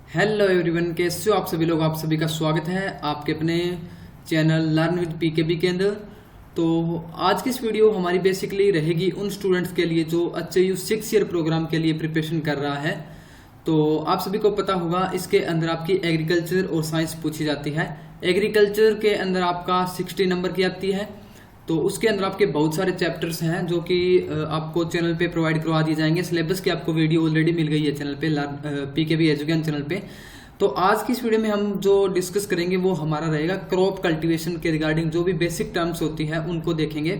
Hello everyone, कैसे हो आप सभी लोग। आप सभी का स्वागत है आपके अपने चैनल लर्न विद पीकेबी के अंदर। तो आज की इस वीडियो हमारी बेसिकली रहेगी उन स्टूडेंट्स के लिए जो HAU 6 ईयर प्रोग्राम के लिए प्रिपरेशन कर रहा है। तो आप सभी को पता होगा इसके अंदर आपकी एग्रीकल्चर और साइंस पूछी जाती है। एग्रीकल्चर के अंदर आपका 60 नंबर की आती है। तो उसके अंदर आपके बहुत सारे चैप्टर्स हैं जो कि आपको चैनल पे प्रोवाइड करवा दिए जाएंगे। सिलेबस की आपको वीडियो ऑलरेडी मिल गई है चैनल पे, पीकेबी एजुकेशन चैनल पे। तो आज की इस वीडियो में हम जो डिस्कस करेंगे वो हमारा रहेगा क्रॉप कल्टीवेशन के रिगार्डिंग जो भी बेसिक टर्म्स होती है उनको देखेंगे।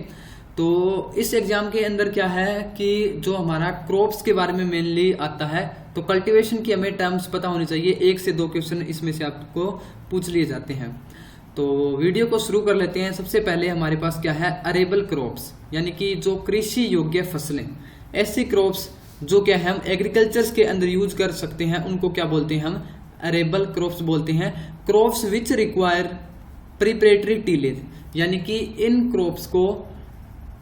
तो इस एग्जाम के अंदर क्या है कि जो हमारा क्रॉप्स के बारे में मेनली आता है, तो कल्टीवेशन की हमें टर्म्स पता होनी चाहिए। 1 से 2 क्वेश्चन इसमें से आपको पूछ लिए जाते हैं। तो वीडियो को शुरू कर लेते हैं। सबसे पहले हमारे पास क्या है, अरेबल क्रॉप्स, यानी कि जो कृषि योग्य फसलें। ऐसी क्रॉप्स जो क्या है हम एग्रीकल्चर के अंदर यूज कर सकते हैं उनको क्या बोलते हैं, हम अरेबल क्रॉप्स बोलते हैं। Crops which require preparatory tillage, यानी कि इन क्रॉप्स को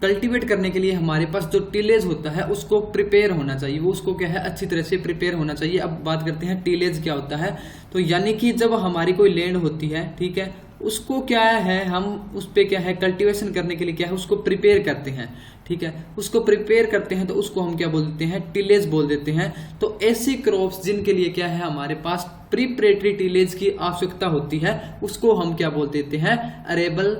कल्टीवेट करने के लिए हमारे पास जो टिलेज होता है उसको प्रिपेयर होना चाहिए, वो उसको क्या है अच्छी तरह से प्रिपेयर होना चाहिए। अब बात करते हैं टिलेज क्या होता है। तो यानी कि जब हमारी कोई लैंड होती है, ठीक है, उसको क्या है हम उस पे क्या है कल्टीवेशन करने के लिए क्या है उसको प्रिपेयर करते हैं, ठीक है, उसको प्रिपेयर करते हैं तो उसको हम क्या बोल देते हैं, टिलेज बोल देते हैं। तो ऐसी क्रॉप्स जिनके लिए क्या है हमारे पास प्रिपरेटरी टिलेज की आवश्यकता होती है उसको हम क्या बोल देते हैं, अरेबल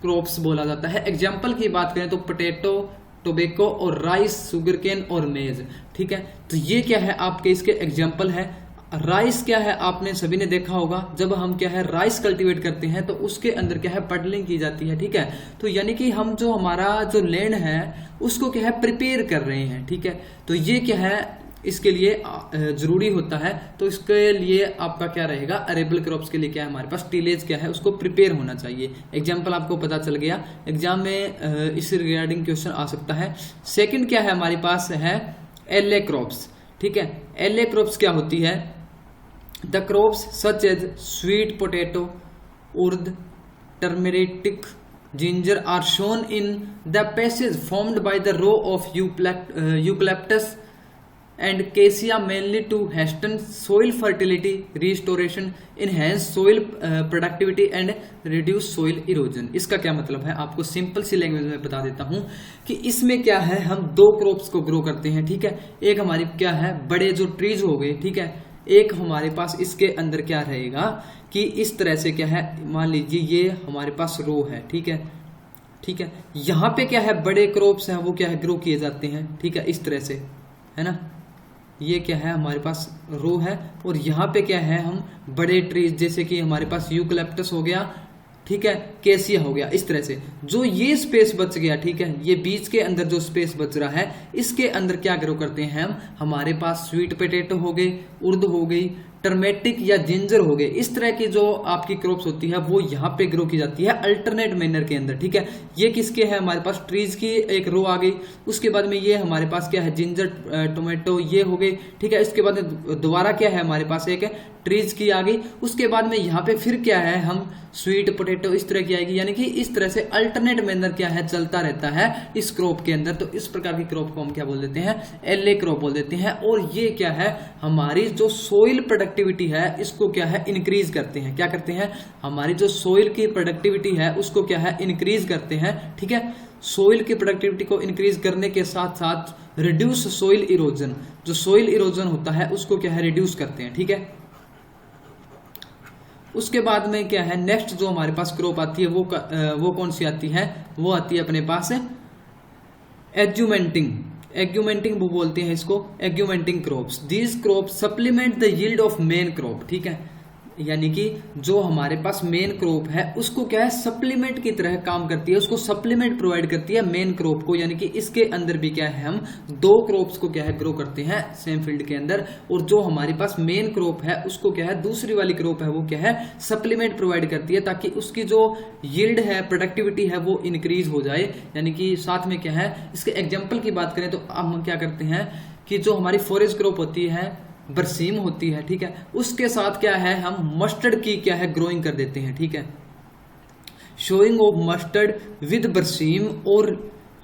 क्रॉप्स बोला जाता है। एग्जाम्पल की बात करें तो पोटैटो, टोबैको और राइस, सुगर केन और मेज, ठीक है। तो ये क्या है आपके इसके एग्जाम्पल है। राइस क्या है आपने सभी ने देखा होगा, जब हम क्या है राइस कल्टीवेट करते हैं तो उसके अंदर क्या है पडलिंग की जाती है, ठीक है। तो यानी कि हम जो हमारा जो लैंड है उसको क्या है प्रिपेयर कर रहे हैं, ठीक है। तो ये क्या है इसके लिए जरूरी होता है। तो इसके लिए आपका क्या रहेगा, अरेबल क्रॉप्स के लिए क्या है हमारे पास टिलेज क्या है उसको प्रिपेयर होना चाहिए। एग्जाम्पल आपको पता चल गया, एग्जाम में इस रिगार्डिंग क्वेश्चन आ सकता है। सेकंड क्या है हमारे पास है एलए क्रॉप्स, ठीक है। एलए क्रॉप्स क्या होती है, the crops such as sweet potato, urad, turmeric, ginger are shown in the passage formed by the row of eucalyptus and cassia mainly to hasten soil fertility restoration, enhance soil productivity and reduce soil erosion। इसका क्या मतलब है आपको simple सी language में बता देता हूं कि इसमें क्या है हम 2 क्रॉप्स को ग्रो करते हैं, ठीक है। एक हमारी क्या है बड़े जो ट्रीज हो गए, ठीक है। एक हमारे पास इसके अंदर क्या रहेगा कि इस तरह से क्या है, मान लीजिए ये हमारे पास रो है, ठीक है, ठीक है। यहाँ पे क्या है बड़े क्रॉप्स हैं वो क्या है ग्रो किए जाते हैं, ठीक है, इस तरह से, है ना। ये क्या है हमारे पास रो है और यहाँ पे क्या है हम बड़े ट्रीज जैसे कि हमारे पास यूकलिप्टस हो गया, ठीक है, केसिया हो गया, इस तरह से। जो ये स्पेस बच गया, ठीक है, ये बीच के अंदर जो स्पेस बच रहा है इसके अंदर क्या ग्रो करते हैं हम, हमारे पास स्वीट पोटैटो हो गए, उर्द हो गई, टर्मेटिक या जिंजर हो गए। इस तरह की जो आपकी क्रॉप्स होती है वो यहाँ पे ग्रो की जाती है अल्टरनेट मैनर के अंदर, ठीक है। ये किसके है हमारे पास ट्रीज की एक रो आ गई, उसके बाद में ये हमारे पास क्या है जिंजर, टोमेटो ये हो गए, ठीक है। इसके बाद दोबारा क्या है हमारे पास एक ट्रीज की आ गई, उसके बाद में यहाँ पे फिर क्या है हम स्वीट पोटैटो इस तरह की आएगी। यानी कि इस तरह से अल्टरनेट मैनर क्या है चलता रहता है इस क्रॉप के अंदर। तो इस प्रकार की क्रॉप को हम क्या बोल देते हैं, एलए क्रॉप बोल देते हैं। और ये क्या है हमारी जो सोइल प्रोडक्टिविटी है इसको क्या है इंक्रीज करते हैं। क्या करते हैं, हमारी जो सोइल की प्रोडक्टिविटी है उसको क्या है इंक्रीज करते हैं, ठीक है। सोइल की प्रोडक्टिविटी को इंक्रीज करने के साथ साथ रिड्यूस सोइल इरोजन, जो सोइल इरोजन होता है उसको क्या है रिड्यूस करते हैं, ठीक है। उसके बाद में क्या है नेक्स्ट जो हमारे पास क्रॉप आती है वो कौन सी आती है, वो आती है अपने पास एग्यूमेंटिंग। एग्यूमेंटिंग वो बोलते हैं इसको, augmenting crops. These crops supplement the yield of main crop, ठीक है। यानी कि जो हमारे पास मेन क्रॉप है उसको क्या है सप्लीमेंट की तरह काम करती है, उसको सप्लीमेंट प्रोवाइड करती है मेन क्रॉप को। यानी कि इसके अंदर भी क्या है हम 2 क्रॉप्स को क्या है ग्रो करते हैं सेम फील्ड के अंदर, और जो हमारे पास मेन क्रॉप है उसको क्या है दूसरी वाली क्रॉप है वो क्या है सप्लीमेंट प्रोवाइड करती है, ताकि उसकी जो यील्ड है प्रोडक्टिविटी है वो इंक्रीज हो जाए। यानी कि साथ में क्या है, इसके एग्जाम्पल की बात करें तो हम क्या करते हैं कि जो हमारी फॉरेस्ट क्रॉप होती है, बरसीम होती है, ठीक है, उसके साथ क्या है हम मस्टर्ड की क्या है ग्रोइंग कर देते हैं, ठीक है। Showing off mustard with berseem और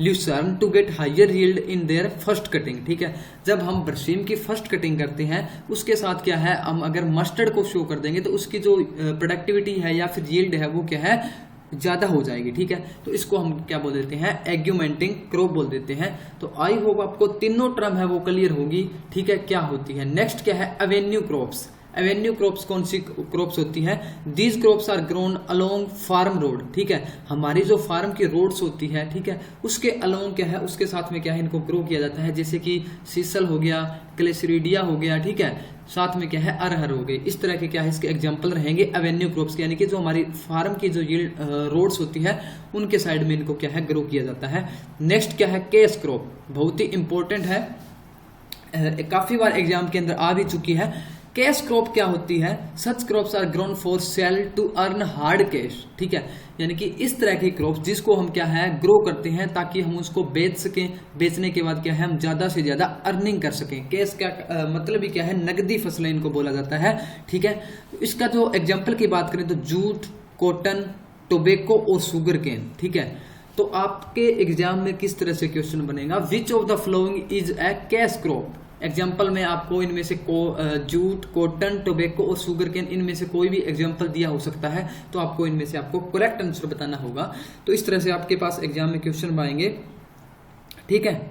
lucerne to get higher yield in their first cutting. ठीक है, जब हम बरसीम की फर्स्ट कटिंग करते हैं उसके साथ क्या है, हम अगर मस्टर्ड को शो कर देंगे तो उसकी जो प्रोडक्टिविटी है या फिर यील्ड है वो क्या है, ज्यादा हो जाएगी। ठीक है, तो इसको हम क्या बोल देते हैं, एग्यूमेंटिंग क्रॉप बोल देते हैं। तो आई होप आपको तीनों टर्म है वो क्लियर होगी। ठीक है, क्या होती है। नेक्स्ट क्या है, एवेन्यू क्रॉप्स। एवेन्यू क्रॉप्स कौन सी क्रॉप्स होती है, these crops are grown along farm road. ठीक है, हमारी जो फार्म की रोड्स होती है, ठीक है, उसके अलोंग क्या है, उसके साथ में क्या है, इनको ग्रो किया जाता है। जैसे कि सीसल हो गया, क्लेसरीडिया हो गया, ठीक है, साथ में क्या है, अरहर हो गई। इस तरह के क्या है इसके एग्जाम्पल रहेंगे एवेन्यू क्रॉप्स के, यानी कि जो हमारी फार्म की जो यील्ड रोड्स होती है उनके साइड में इनको क्या है, ग्रो किया जाता है। नेक्स्ट क्या है, केस क्रॉप, बहुत ही इंपॉर्टेंट है, काफी बार एग्जाम के अंदर आ भी चुकी है। कैश क्रॉप क्या होती है, such crops are grown for sale to earn hard cash. ठीक है, यानी कि इस तरह की क्रॉप्स जिसको हम क्या है, ग्रो करते हैं ताकि हम उसको बेच सकें, बेचने के बाद क्या है, हम ज्यादा से ज्यादा अर्निंग कर सकें। कैश क्या मतलब ही क्या है, नकदी फसलें इनको बोला जाता है। ठीक है, इसका जो एग्जाम्पल की बात करें तो जूट, कॉटन, टोबैको और शुगर केन। ठीक है, तो आपके एग्जाम में किस तरह से क्वेश्चन बनेगा, which of the following is a cash crop. Example में आपको इनमें से जूट, कॉटन, टोबैको और शुगर केन, इनमें से कोई भी एग्जाम्पल दिया हो सकता है, तो आपको इनमें से आपको करेक्ट आंसर बताना होगा। तो इस तरह से आपके पास एग्जाम में क्वेश्चन आएंगे। ठीक है,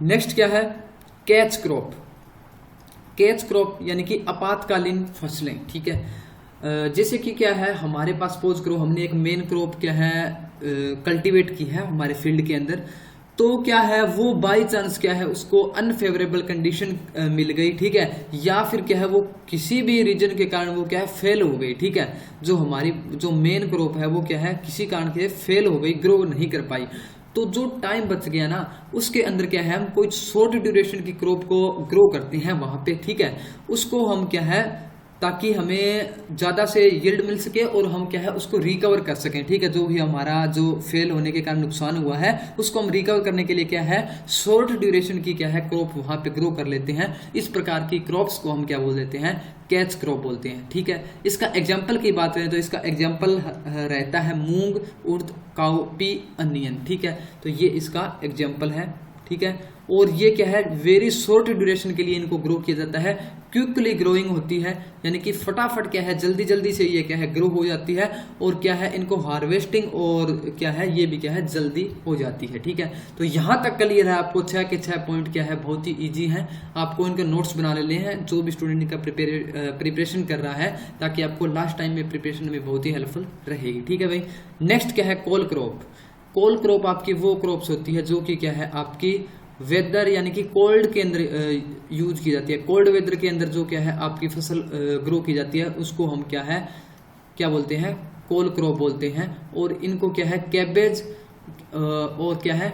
नेक्स्ट क्या है, कैच क्रॉप। कैच क्रॉप यानी कि आपातकालीन फसलें। ठीक है, जैसे कि क्या है, हमारे पास सपोज करो हमने एक मेन क्रॉप क्या है कल्टीवेट की है हमारे फील्ड के अंदर, तो क्या है वो बाई चांस क्या है उसको अनफेवरेबल कंडीशन मिल गई। ठीक है, या फिर क्या है वो किसी भी रीजन के कारण वो क्या है फेल हो गई। ठीक है, जो हमारी जो मेन क्रॉप है वो क्या है किसी कारण से फेल हो गई, ग्रो नहीं कर पाई, तो जो टाइम बच गया ना उसके अंदर क्या है, हम कोई शॉर्ट ड्यूरेशन की क्रॉप को ग्रो करते हैं वहां पे। ठीक है, उसको हम क्या है, ताकि हमें ज्यादा से यील्ड मिल सके और हम क्या है उसको रिकवर कर सकें। ठीक है, जो भी हमारा जो फेल होने के कारण नुकसान हुआ है उसको हम रिकवर करने के लिए क्या है, शॉर्ट ड्यूरेशन की क्या है क्रॉप वहां पे ग्रो कर लेते हैं। इस प्रकार की क्रॉप्स को हम क्या बोल देते हैं, कैच क्रॉप बोलते हैं। ठीक है, इसका एग्जाम्पल की बात करें तो इसका एग्जाम्पल रहता है मूंग, उर्द, काउपी, अनियन। ठीक है, तो ये इसका एग्जाम्पल है। ठीक है, और ये क्या है, वेरी शॉर्ट ड्यूरेशन के लिए इनको ग्रो किया जाता है, क्विकली ग्रोइंग होती है, यानी कि फटाफट क्या है जल्दी जल्दी से ये क्या है ग्रो हो जाती है, और क्या है इनको हार्वेस्टिंग और क्या है ये भी क्या है जल्दी हो जाती है। ठीक है, तो यहां तक क्लियर है आपको, 6 के 6 पॉइंट क्या है बहुत ही इजी है। आपको इनके नोट्स बना लेने हैं जो भी स्टूडेंट इनका प्रिपरेशन कर रहा है, ताकि आपको लास्ट टाइम में प्रिपरेशन में बहुत ही हेल्पफुल रहेगी। ठीक है भाई, नेक्स्ट क्या है, कोल क्रॉप। कोल क्रॉप आपकी वो क्रॉप्स होती है जो कि क्या है आपकी वेदर यानी कि कोल्ड के अंदर यूज की जाती है। कोल्ड वेदर के अंदर जो क्या है आपकी फसल ग्रो की जाती है उसको हम क्या है, क्या बोलते हैं, कोल क्रॉप बोलते हैं। और इनको क्या है कैबेज और क्या है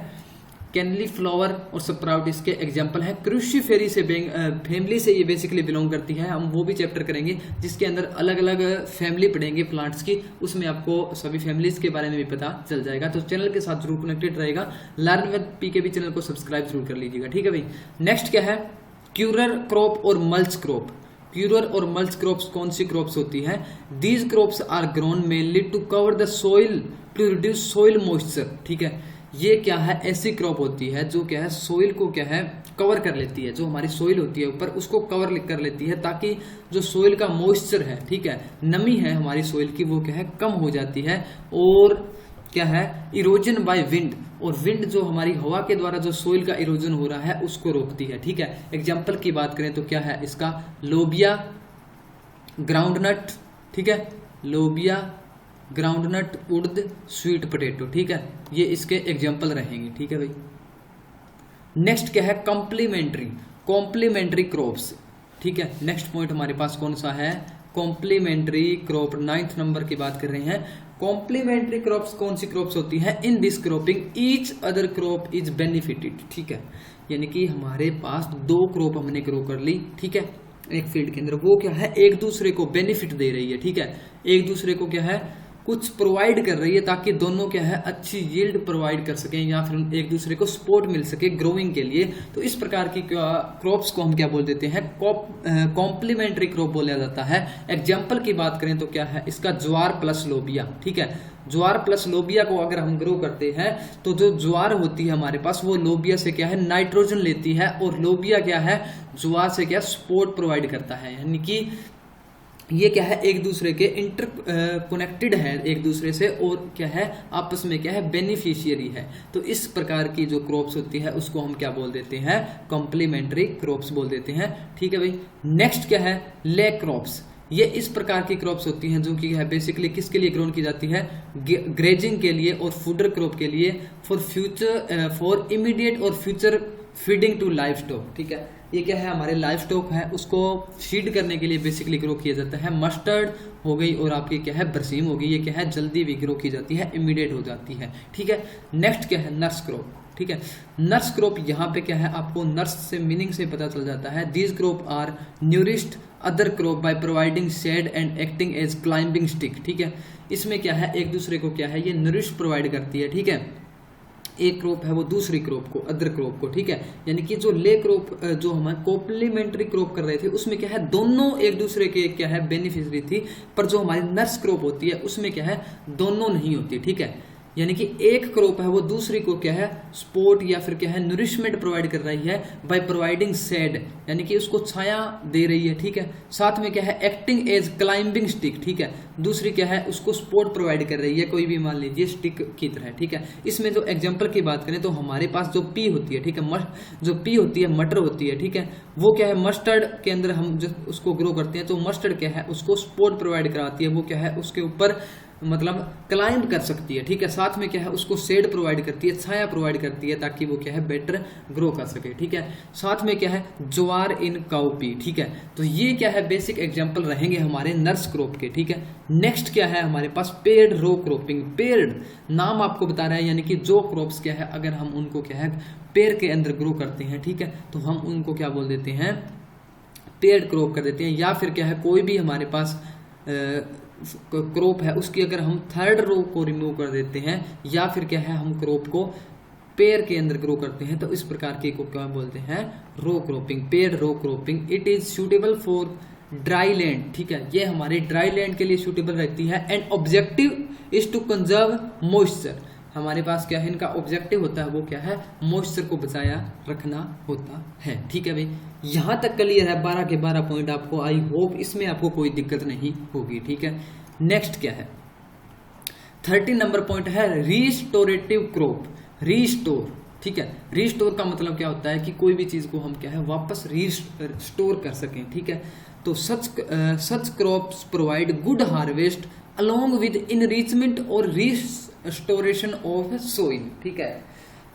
कैनली फ्लावर और स्प्राउट इसके एग्जाम्पल है। क्रूसीफेरी से फैमिली से ये बेसिकली बिलोंग करती है। हम वो भी चैप्टर करेंगे जिसके अंदर अलग अलग फैमिली पढ़ेंगे प्लांट्स की, उसमें आपको सभी फैमिलीज के बारे में भी पता चल जाएगा। तो चैनल के साथ जरूर कनेक्टेड रहेगा, लर्न विद पीकेबी चैनल को सब्सक्राइब जरूर कर लीजिएगा। ठीक है भाई, नेक्स्ट क्या है, क्यूरर क्रॉप और मल्च क्रॉप। क्यूरर और मल्च क्रॉप्स कौन सी क्रॉप्स होती है, these crops are grown mainly to cover the soil to reduce soil moisture. ठीक है, ये क्या है ऐसी क्रॉप होती है जो क्या है सोइल को क्या है कवर कर लेती है, जो हमारी सोइल होती है ऊपर उसको कवर कर लेती है, ताकि जो सोइल का मॉइस्चर है, ठीक है, नमी है हमारी सोइल की, वो क्या है कम हो जाती है। और क्या है इरोजन बाय विंड, और विंड जो हमारी हवा के द्वारा जो सोइल का इरोजन हो रहा है उसको रोकती है। ठीक है, एग्जाम्पल की बात करें तो क्या है इसका, लोबिया, ग्राउंडनट, ठीक है, लोबिया, ग्राउंडनट, उड़द, स्वीट पोटैटो। ठीक है, ये इसके एग्जाम्पल रहेंगे। ठीक है भाई, नेक्स्ट क्या है, कॉम्प्लीमेंट्री क्रॉप्स। ठीक है, नेक्स्ट पॉइंट हमारे पास कौन सा है, कॉम्प्लीमेंट्री क्रॉप, 9th नंबर की बात कर रहे हैं। कॉम्प्लीमेंट्री क्रॉप्स कौन सी क्रॉप्स होती है, in this cropping each other crop is benefited. ठीक है, यानी कि हमारे पास 2 क्रॉप हमने ग्रो कर ली, ठीक है, एक फील्ड के अंदर, वो क्या है एक दूसरे को बेनिफिट दे रही है। ठीक है, एक दूसरे को क्या है कुछ प्रोवाइड कर रही है ताकि दोनों क्या है अच्छी यील्ड प्रोवाइड कर सकें या फिर एक दूसरे को सपोर्ट मिल सके ग्रोइंग के लिए। तो इस प्रकार की क्रॉप्स को हम क्या बोल देते हैं, कॉम्प्लीमेंट्री क्रॉप बोला जाता है। एग्जाम्पल की बात करें तो क्या है इसका, ज्वार प्लस लोबिया। ठीक है, ज्वार प्लस लोबिया को अगर हम ग्रो करते हैं तो जो ज्वार होती है हमारे पास वो लोबिया से क्या है नाइट्रोजन लेती है, और लोबिया क्या है ज्वार से क्या सपोर्ट प्रोवाइड करता है। यानी कि ये क्या है एक दूसरे के इंटर कनेक्टेड है एक दूसरे से, और क्या है आपस में क्या है बेनिफिशियरी है। तो इस प्रकार की जो क्रॉप्स होती है उसको हम क्या बोल देते हैं, कॉम्प्लीमेंट्री क्रॉप्स बोल देते हैं। ठीक है भाई। नेक्स्ट क्या है, ले क्रॉप्स। ये इस प्रकार की क्रॉप्स होती हैं जो कि है बेसिकली किसके लिए ग्रोन की जाती है, ग्रेजिंग के लिए और फूडर क्रॉप के लिए, फॉर इमीडिएट और future feeding to livestock. ठीक है, ये क्या है हमारे लाइफ स्टॉक है उसको फीड करने के लिए बेसिकली ग्रो किया जाता है। मस्टर्ड हो गई और आपकी क्या है बरसीम हो गई, ये क्या है जल्दी भी ग्रो की जाती है, इमीडिएट हो जाती है। ठीक है। नेक्स्ट क्या है, नर्स क्रॉप। ठीक है, नर्स क्रॉप यहाँ पे क्या है आपको नर्स से मीनिंग से पता चल जाता है। These crop are nourished other crop by providing shade and acting as climbing stick. ठीक है, इसमें क्या है एक दूसरे को क्या है ये नरिश प्रोवाइड करती है। ठीक है, एक क्रॉप है वो दूसरी क्रॉप को, अदर क्रॉप को। ठीक है, यानी कि जो ले क्रॉप जो हम कॉम्प्लीमेंट्री क्रॉप कर रहे थे उसमें क्या है दोनों एक दूसरे के क्या है बेनिफिशियरी थी, पर जो हमारी नर्स क्रॉप होती है उसमें क्या है दोनों नहीं होती। ठीक है, यानी कि एक क्रॉप है वो दूसरी को क्या है सपोर्ट या फिर क्या है नरिशमेंट प्रोवाइड कर रही है बाय प्रोवाइडिंग शेड, यानी कि उसको छाया दे रही है। ठीक है, साथ में क्या है एक्टिंग एज क्लाइंबिंग स्टिक। ठीक है, दूसरी क्या है उसको सपोर्ट प्रोवाइड कर रही है, कोई भी मान लीजिए स्टिक की तरह। ठीक है, इसमें जो एग्जांपल की बात करें तो हमारे पास जो पी होती है, ठीक है, जो पी होती है मटर होती है। ठीक है, वो क्या है मस्टर्ड के अंदर हम जो उसको ग्रो करते हैं तो मस्टर्ड क्या है उसको सपोर्ट प्रोवाइड कराती है, वो क्या है उसके ऊपर मतलब क्लाइंब कर सकती है। ठीक है, साथ में क्या है उसको शेड प्रोवाइड करती है, छाया प्रोवाइड करती है ताकि वो क्या है बेटर ग्रो कर सके। ठीक है, साथ में क्या है ज्वार इन काउपी। ठीक है, तो ये क्या है बेसिक एग्जांपल रहेंगे हमारे नर्स क्रॉप के। ठीक है, नेक्स्ट क्या है हमारे पास पेड रो क्रॉपिंग। पेड नाम आपको बता रहा है, यानी कि जो क्रॉप्स क्या है अगर हम उनको क्या है पेड़ के अंदर ग्रो करते हैं, ठीक है, तो हम उनको क्या बोल देते हैं पेड क्रॉप कर देते हैं। या फिर क्या है कोई भी हमारे पास क्रॉप है उसकी अगर हम थर्ड रो को रिमूव कर देते हैं या फिर क्या है हम क्रॉप को पेड़ के अंदर ग्रो करते हैं तो इस प्रकार के को क्या बोलते हैं row cropping, paired row cropping. It is suitable for dry land. ठीक है, ये हमारे ड्राई लैंड के लिए सूटेबल रहती है। And objective is to conserve moisture. हमारे पास क्या है इनका ऑब्जेक्टिव होता है वो क्या है मॉइस्चर को बचाया रखना होता है। ठीक है भाई, यहां तक क्लियर है 12 के 12 पॉइंट आपको। आई होप इसमें आपको कोई दिक्कत नहीं होगी। ठीक है, नेक्स्ट क्या है 13 नंबर पॉइंट है रिस्टोरेटिव क्रॉप। रिस्टोर। ठीक है, रिस्टोर का मतलब क्या होता है कि कोई भी चीज को हम क्या है वापस रिस्टोर कर सकें। ठीक है, तो such crops provide good harvest along with enrichment और रिस्टोरेशन ऑफ सोइल। ठीक है,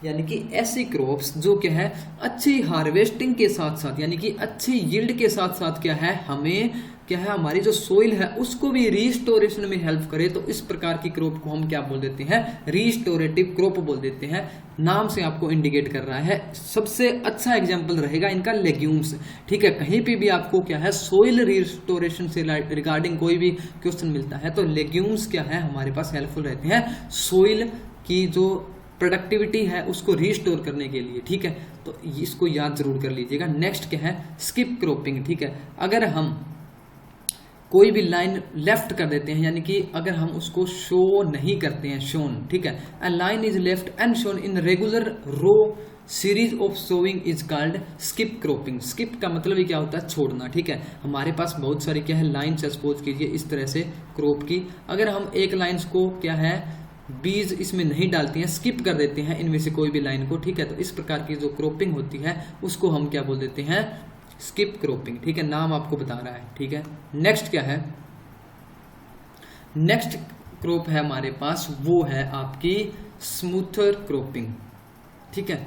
यानी कि ऐसी क्रॉप्स जो क्या है अच्छी हार्वेस्टिंग के साथ साथ यानी कि अच्छी यील्ड के साथ साथ क्या है हमें क्या है हमारी जो सोइल है उसको भी रिस्टोरेशन में हेल्प करे, तो इस प्रकार की क्रॉप को हम क्या बोल देते हैं रिस्टोरेटिव क्रॉप बोल देते हैं। नाम से आपको इंडिकेट कर रहा है। सबसे अच्छा एग्जांपल रहेगा इनका लेग्यूम्स। ठीक है, कहीं पे भी आपको क्या है सोइल रिस्टोरेशन से रिगार्डिंग कोई भी क्वेश्चन मिलता है तो लेग्यूम्स क्या है हमारे पास हेल्पफुल रहते हैं सोइल की जो प्रोडक्टिविटी है उसको रिस्टोर करने के लिए। ठीक है, तो इसको याद जरूर कर लीजिएगा। नेक्स्ट क्या है स्किप क्रॉपिंग। ठीक है, अगर हम कोई भी लाइन लेफ्ट कर देते हैं यानी कि अगर हम उसको शो नहीं करते हैं शोन। ठीक है, a line is left and sown in regular row series of sowing is called skip cropping. Skip का मतलब ही क्या होता है छोड़ना। ठीक है, हमारे पास बहुत सारी क्या है लाइन सपोज कीजिए इस तरह से क्रॉप की, अगर हम एक लाइन्स को क्या है बीज इसमें नहीं डालते हैं स्किप कर देते हैं इनमें से कोई भी लाइन को। ठीक है, तो इस प्रकार की जो क्रॉपिंग होती है उसको हम क्या बोल देते हैं स्किप क्रॉपिंग। ठीक है, नाम आपको बता रहा है। ठीक है, नेक्स्ट क्या है नेक्स्ट क्रॉप है हमारे पास वो है आपकी स्मूथर क्रॉपिंग। ठीक है,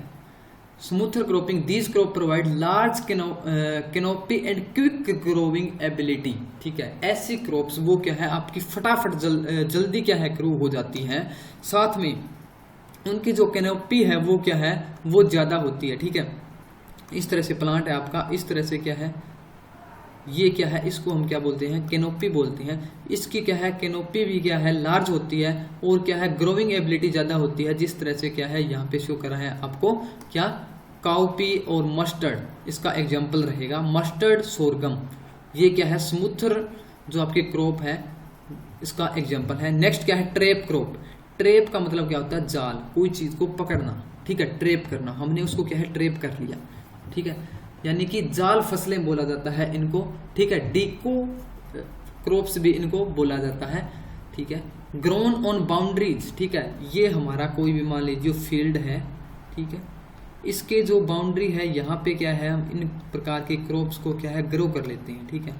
smoother cropping these crop provide large canopy and quick growing ability. ठीक है, ऐसी क्रॉप्स वो क्या है आपकी फटाफट जल्दी क्या है ग्रो हो जाती हैं, साथ में उनकी जो कैनोपी है वो क्या है वो ज्यादा होती है। ठीक है, इस तरह से प्लांट है आपका, इस तरह से क्या है ये क्या है, इसको हम क्या बोलते हैं, कैनोपी बोलते हैं। इसकी क्या है, कैनोपी भी क्या है, लार्ज होती है और क्या है, ग्रोइंग एबिलिटी ज्यादा होती है। जिस तरह से क्या है यहाँ पे शो करा है आपको, क्या, काउपी और मस्टर्ड इसका एग्जाम्पल रहेगा। मस्टर्ड, सोरगम, ये क्या है, स्मूथर जो आपके क्रॉप है इसका एग्जाम्पल है। नेक्स्ट क्या है, ट्रैप क्रॉप। ट्रैप का मतलब क्या होता है, जाल, कोई चीज को पकड़ना, ठीक है, ट्रैप करना, हमने उसको क्या है, ट्रैप कर लिया, ठीक है, यानी कि जाल फसलें बोला जाता है इनको, ठीक है। डीको क्रॉप्स भी इनको बोला जाता है, ठीक है। ग्रोन ऑन बाउंड्रीज, ठीक है, ये हमारा कोई भी मान लीजिए फील्ड है, ठीक है, इसके जो बाउंड्री है यहाँ पे क्या है, हम इन प्रकार के क्रॉप्स को क्या है, ग्रो कर लेते हैं, ठीक है।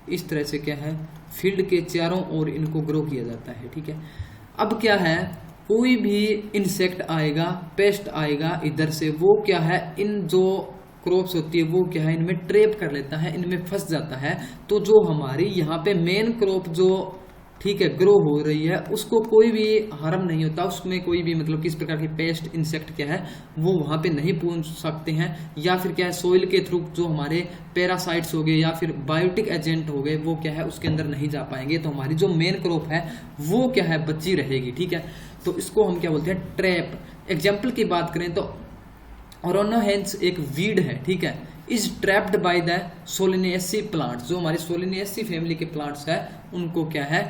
इस तरह से क्या है, फील्ड के चारों ओर इनको ग्रो किया जाता है, ठीक है। अब क्या है, कोई भी इंसेक्ट आएगा, पेस्ट आएगा इधर से, वो क्या है, इन जो क्रॉप्स होती है वो क्या है, इनमें ट्रैप कर लेता है, इनमें फंस जाता है। तो जो हमारी यहाँ पे मेन क्रॉप जो, ठीक है, ग्रो हो रही है, उसको कोई भी हार्म नहीं होता, उसमें कोई भी मतलब किस प्रकार की पेस्ट, इंसेक्ट क्या है, वो वहां पे नहीं पहुंच सकते हैं। या फिर क्या है, सोइल के थ्रू जो हमारे पैरासाइट्स हो गए या फिर बायोटिक एजेंट हो गए, वो क्या है, उसके अंदर नहीं जा पाएंगे। तो हमारी जो मेन क्रॉप है वो क्या है, बची रहेगी, ठीक है। तो इसको हम क्या बोलते हैं, ट्रैप। एग्जाम्पल की बात करें तो ओरोनोहेंस एक वीड है, ठीक है, is trapped by the Solanaceae plants. जो हमारी सोलिनेसी फैमिली के प्लांट्स है उनको क्या है,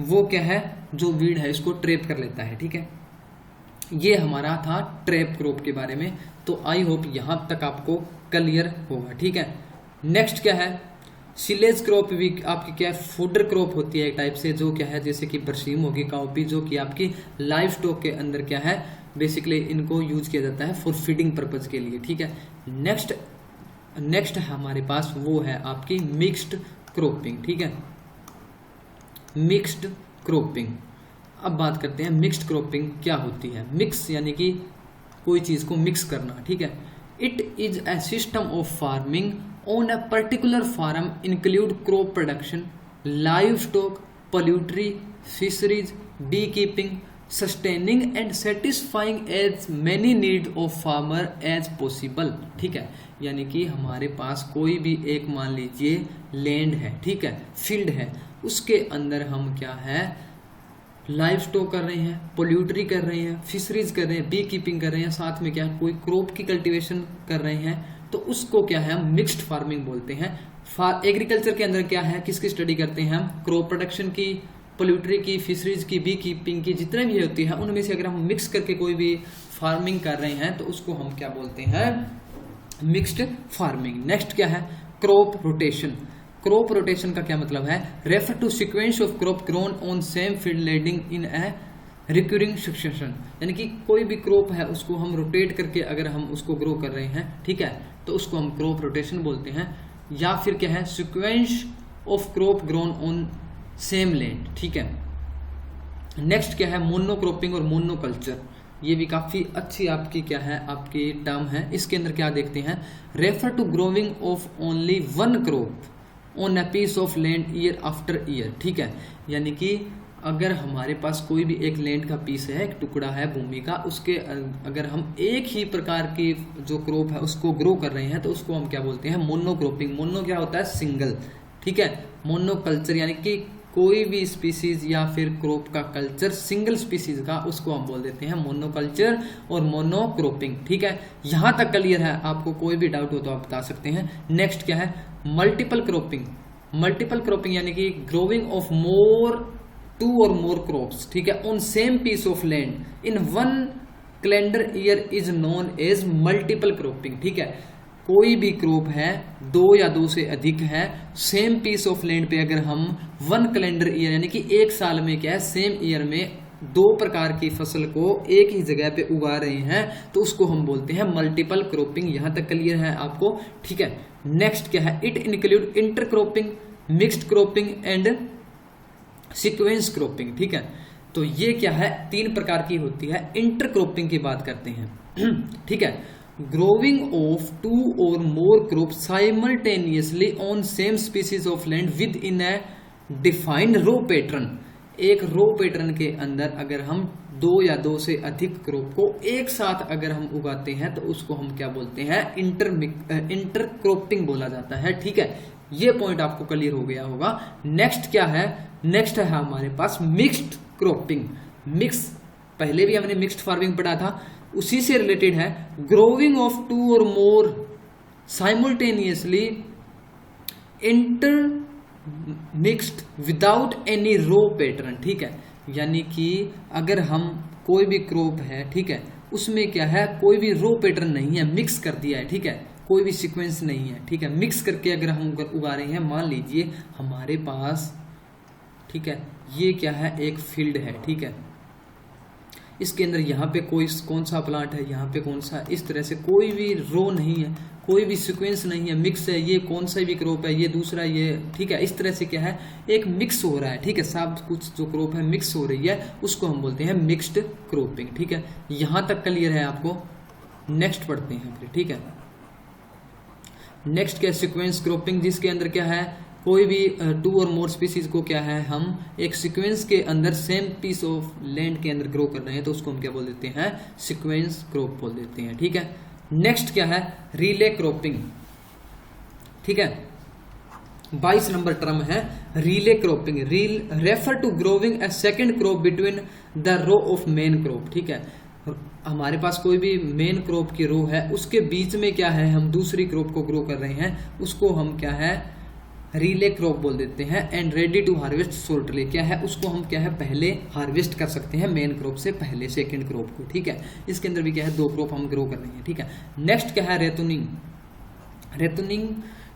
वो क्या है, जो वीड है इसको ट्रैप कर लेता है, ठीक है। ये हमारा था ट्रैप क्रॉप के बारे में। तो आई होप यहां तक आपको क्लियर होगा, ठीक है। नेक्स्ट क्या है, सिलेज क्रॉप भी आपकी क्या है, फूडर क्रॉप होती है एक टाइप से, जो क्या है, जैसे कि बरसीम होगी, काउपी, जो कि आपकी लाइव स्टॉक के अंदर क्या है, बेसिकली इनको यूज किया जाता है फॉर फीडिंग पर्पज के लिए, ठीक है। नेक्स्ट हमारे पास वो है आपकी मिक्स्ड क्रॉपिंग, ठीक है, मिक्स्ड क्रॉपिंग। अब बात करते हैं मिक्स्ड क्रॉपिंग क्या होती है। मिक्स यानी कि कोई चीज को मिक्स करना, ठीक है। It is a system of farming on a particular farm, include crop production, livestock, poultry, fisheries, bee keeping, sustaining and satisfying as many need of farmer as possible, ठीक है। यानी कि हमारे पास कोई भी एक मान लीजिए लैंड है, ठीक है, फील्ड है, उसके अंदर हम क्या है, लाइव स्टॉक कर रहे हैं, पोल्ट्री कर रहे हैं, फिशरीज कर रहे हैं, बी कीपिंग कर रहे हैं, साथ में क्या कोई क्रॉप की कल्टीवेशन कर रहे हैं, तो उसको क्या है, हम मिक्स्ड फार्मिंग बोलते हैं। एग्रीकल्चर के अंदर क्या है, किसकी स्टडी करते हैं हम, क्रॉप प्रोडक्शन की, पोल्ट्री की, फिशरीज की, बी कीपिंग की, जितने भी होती है उनमें से अगर हम मिक्स करके कोई भी फार्मिंग कर रहे हैं तो उसको हम क्या बोलते हैं, मिक्स्ड फार्मिंग। नेक्स्ट क्या है, क्रॉप रोटेशन। क्रॉप रोटेशन का क्या मतलब है, refer to sequence of crop grown on same field landing in a recurring succession. यानी कि कोई भी क्रॉप है उसको हम रोटेट करके अगर हम उसको ग्रो कर रहे हैं, ठीक है, तो उसको हम क्रॉप रोटेशन बोलते हैं। या फिर क्या है, sequence of crop grown on same land, ठीक है। नेक्स्ट क्या है, मोनोक्रॉपिंग और मोनोकल्चर। ये भी काफी अच्छी आपकी क्या है, आपकी टर्म है। इसके अंदर क्या देखते हैं, refer to growing of only one crop on a piece of land year after year, ठीक है। यानी कि अगर हमारे पास कोई भी एक लैंड का पीस है, एक टुकड़ा है भूमि का, उसके अगर हम एक ही प्रकार की जो क्रॉप है उसको ग्रो कर रहे हैं तो उसको हम क्या बोलते हैं, मोनोक्रॉपिंग। मोनो क्या होता है, सिंगल, ठीक है। मोनोकल्चर यानी कि कोई भी स्पीसीज या फिर क्रॉप का कल्चर सिंगल स्पीसीज का, उसको हम बोल देते हैं मोनोकल्चर और मोनोक्रॉपिंग, ठीक है। यहां तक क्लियर है, आपको कोई भी डाउट हो तो आप बता सकते हैं। नेक्स्ट क्या है, मल्टीपल क्रॉपिंग। मल्टीपल क्रॉपिंग यानी कि growing of more, to or more crops, ठीक है, on same piece of land in one calendar year is known as multiple cropping, ठीक है। कोई भी क्रॉप है, दो या दो से अधिक है, सेम पीस ऑफ लैंड पे अगर हम वन कैलेंडर ईयर यानी कि एक साल में क्या है, सेम ईयर में दो प्रकार की फसल को एक ही जगह पे उगा रहे हैं तो उसको हम बोलते हैं मल्टीपल क्रॉपिंग। यहां तक क्लियर है आपको, ठीक है। नेक्स्ट क्या है, it include intercropping, mixed cropping and sequence cropping, ठीक है। तो ये क्या है, तीन प्रकार की होती है। इंटरक्रॉपिंग की बात करते हैं, ठीक है, growing of two or more crop simultaneously on same species of land within a defined row pattern. एक रो पैटर्न के अंदर अगर हम दो या दो से अधिक क्रॉप को एक साथ अगर हम उगाते हैं तो उसको हम क्या बोलते हैं, इंटरक्रॉपिंग बोला जाता है, ठीक है। ये पॉइंट आपको क्लियर हो गया होगा। नेक्स्ट क्या है, नेक्स्ट है हमारे पास मिक्स्ड क्रॉपिंग। मिक्स, पहले भी हमने मिक्स्ड फार्मिंग पढ़ा था, उसी से रिलेटेड है। ग्रोविंग ऑफ 2 और more simultaneously intermixed without any row pattern, ठीक है। यानी कि अगर हम कोई भी क्रॉप है, ठीक है, उसमें क्या है, कोई भी रो पैटर्न नहीं है, मिक्स कर दिया है, ठीक है, कोई भी सीक्वेंस नहीं है, ठीक है, मिक्स करके अगर हम उगा रहे हैं, मान लीजिए हमारे पास, ठीक है, ये क्या है, एक फील्ड है, ठीक है, इसके अंदर यहाँ पे कोई कौन सा प्लांट है, यहाँ पे कौन सा, इस तरह से कोई भी रो नहीं है, कोई भी सीक्वेंस नहीं है, मिक्स है, ये कौन सा भी क्रॉप है, ये दूसरा, ये, ठीक है, इस तरह से क्या है, एक मिक्स हो रहा है, ठीक है, सब कुछ जो क्रॉप है मिक्स हो रही है, उसको हम बोलते हैं मिक्स्ड क्रॉपिंग, ठीक है। यहां तक क्लियर है आपको। नेक्स्ट पढ़ते हैं फिर, ठीक है। नेक्स्ट क्या, सीक्वेंस क्रॉपिंग, जिसके अंदर क्या है, कोई भी 2 और मोर स्पीसीज को क्या है, हम एक सीक्वेंस के अंदर सेम पीस ऑफ लैंड के अंदर ग्रो कर रहे हैं, तो उसको हम क्या बोल देते हैं, सीक्वेंस क्रॉप बोल देते हैं, ठीक है। नेक्स्ट क्या है, रिले क्रॉपिंग, ठीक है। 22 नंबर टर्म है relay cropping. Relay refer to growing a second crop between the row of main crop, ठीक है। हमारे पास कोई भी मेन क्रॉप की रो है, उसके बीच में क्या है, हम दूसरी क्रॉप को ग्रो कर रहे हैं, उसको हम क्या है, रिले क्रॉप बोल देते हैं। And ready to harvest shortly, क्या है, उसको हम क्या है, पहले हार्वेस्ट कर सकते हैं मेन क्रॉप से पहले सेकंड क्रॉप को, ठीक है। इसके अंदर भी क्या है, 2 क्रॉप हम ग्रो कर रहे हैं, ठीक है। नेक्स्ट क्या है, रेतुनिंग। रेतुनिंग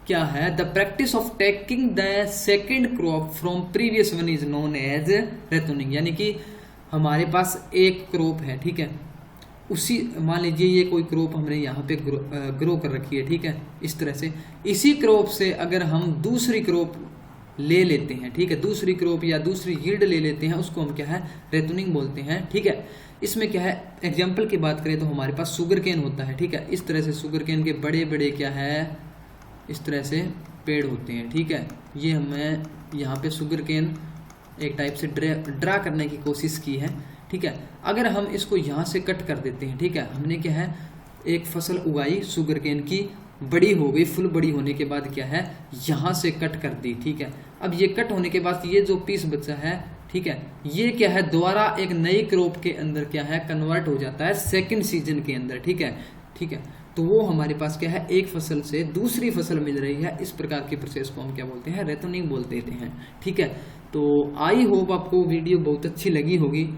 क्या है, the practice of taking the second crop from previous one is known as ratooning. यानी कि हमारे पास एक क्रॉप है, ठीक है, उसी, मान लीजिए ये कोई क्रॉप हमने यहाँ पे ग्रो कर रखी है, ठीक है, इस तरह से, इसी क्रॉप से अगर हम दूसरी क्रॉप ले लेते हैं, ठीक है, दूसरी क्रॉप या दूसरी यील्ड ले लेते हैं, उसको हम क्या है, रेतुनिंग बोलते हैं, ठीक है। इसमें क्या है, एग्जाम्पल की बात करें तो हमारे पास शुगर केन होता है, ठीक है, इस तरह से शुगर केन के बड़े बड़े क्या है, इस तरह से पेड़ होते हैं, ठीक है। ये हमें यहाँ पे शुगर केन एक टाइप से ड्रा करने की कोशिश की है, ठीक है। अगर हम इसको यहाँ से कट कर देते हैं, ठीक है, हमने क्या है, एक फसल उगाई शुगर केन की, बड़ी हो गई, फुल बड़ी होने के बाद क्या है, यहाँ से कट कर दी, ठीक है। अब ये कट होने के बाद ये जो पीस बचा है, ठीक है, ये क्या है, दोबारा एक नई क्रॉप के अंदर क्या है, कन्वर्ट हो जाता है सेकंड सीजन के अंदर, ठीक है, ठीक है। तो वो हमारे पास क्या है, एक फसल से दूसरी फसल मिल रही है, इस प्रकार की प्रोसेस को हम क्या बोलते हैं, रेतनिंग बोल देते हैं, ठीक है। तो आई होप आपको वीडियो बहुत अच्छी लगी होगी।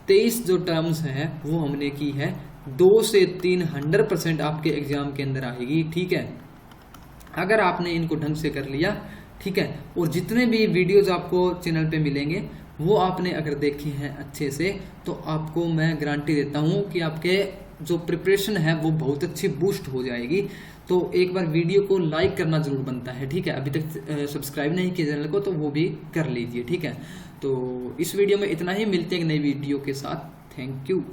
23 जो टर्म्स हैं वो हमने की है, 2 से 3 100% आपके एग्जाम के अंदर आएगी, ठीक है, अगर आपने इनको ढंग से कर लिया, ठीक है। और जितने भी वीडियोज आपको चैनल पे मिलेंगे वो आपने अगर देखे हैं अच्छे से, तो आपको मैं गारंटी देता हूं कि आपके जो प्रिपरेशन है वो बहुत अच्छी बूस्ट हो जाएगी। तो एक बार वीडियो को लाइक करना जरूर बनता है, ठीक है। अभी तक सब्सक्राइब नहीं किया चैनल को तो वो भी कर लीजिए, ठीक है। तो इस वीडियो में इतना ही, मिलते हैं एक नई वीडियो के साथ। Thank you.